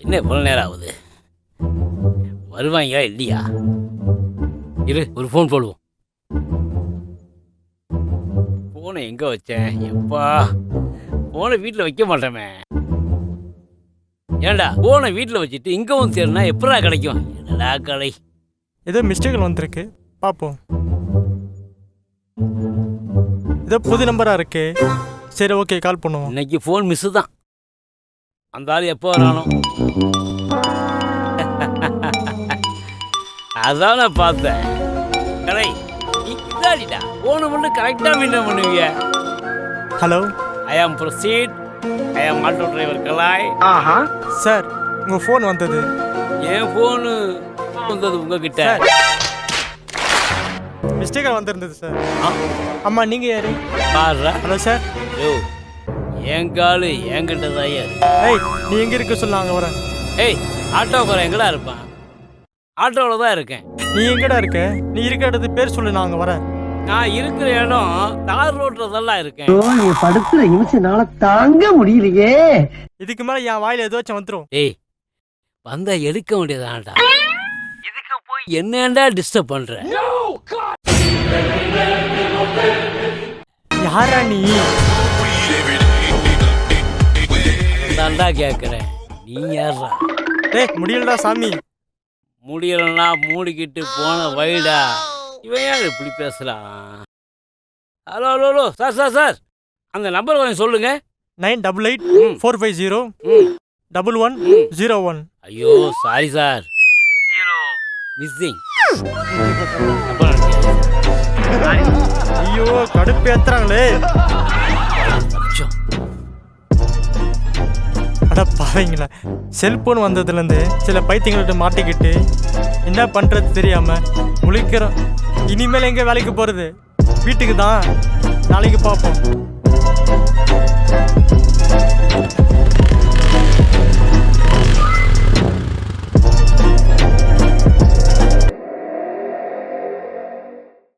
என்ன இவ்வளோ நேரம் ஆகுது? வருவாங்க இல்லையா? இரு, ஒரு ஃபோன் போடுவோம். ஃபோனை எங்கே வச்சேன்? எப்பா, ஃபோனை வீட்டில் வைக்க மாட்டேமே. ஏண்டா ஃபோனை வீட்டில் வச்சுட்டு இங்கே வந்து சேருனா எப்படா கிடைக்கும்? என்னடா கடை? ஏதோ மிஸ்டேக்கள் வந்திருக்கு, பார்ப்போம். ஏதோ புது நம்பராக இருக்கு. சரி, ஓகே, கால் பண்ணுவோம். இன்னைக்கு ஃபோன் மிஸ்ஸு தான். அந்த ஆள் எப்போ வரானோ? அதான் நான் பார்த்தேன். கடை நீ இதாடிடா, ஃபோனை மட்டும் கரெக்டாக மெயின்டைன் பண்ணுவீங்க. ஹலோ, ஐ ஆம் ப்ரொசீட். ஐ ஆம் ஆட்டோ டிரைவர் கலாய். சார், உங்கள் ஃபோன் வந்தது. என் ஃபோனு வந்தது உங்ககிட்ட? மிஸ்டேக்காக வந்திருந்தது சார். அம்மா, நீங்கள் யாரு? பாருடா. Hello sir. யோ, என் காலு என்கிட்ட தான் யாரு? ஏய், நீ எங்கே இருக்க சொல்ல, அங்கே வரேன். ஏய், ஆட்டோக்காரன் எங்கடா இருப்பான்? ஆட்டோவில் தான் இருக்கேன். நீ எங்கடா இருக்க? நீ இருக்க இடத்து பேர் சொல்லு, நான் அங்கே வரேன். நான் இருக்கிற இடம் தார் ரோட்லதெல்லாம் இருக்கேன். நீ படுத்துற நிமிஷம்னால தாங்க முடியலையே. இதுக்கு மேலே என் வாயில் ஏதாச்சும் வந்துடும். ஏய், வந்தா எடுக்க வேண்டியதான்டா. இதுக்கு போய் என்னடா டிஸ்டர்ப் பண்ற? யாரா நீ? தான்டா கேட்குறேன், நீ யாரா? ஏய், முடியலடா சாமி. முடியலன்னா மூடிக்கிட்டு போன வைடா. இவன் யார் இப்படி பேசுகிறான்? Hello hello hello, sir sir sir, அந்த நம்பர் கொஞ்சம் சொல்லுங்க. 9884501101. ஐயோ சாரி சார், மிஸ்ஸிங். ஐயோ, கடுப்பு ஏத்துறாங்களே. அட பாவீங்களா, செல்போன் வந்ததுலேருந்து சில பைத்தியங்கள்ட்ட மாட்டிக்கிட்டு என்ன பண்ணுறது தெரியாமல் முழிக்கிறோம். இனிமேல் எங்கே வேலைக்கு போகிறது? வீட்டுக்கு தான். நாளைக்கு பார்ப்போம்.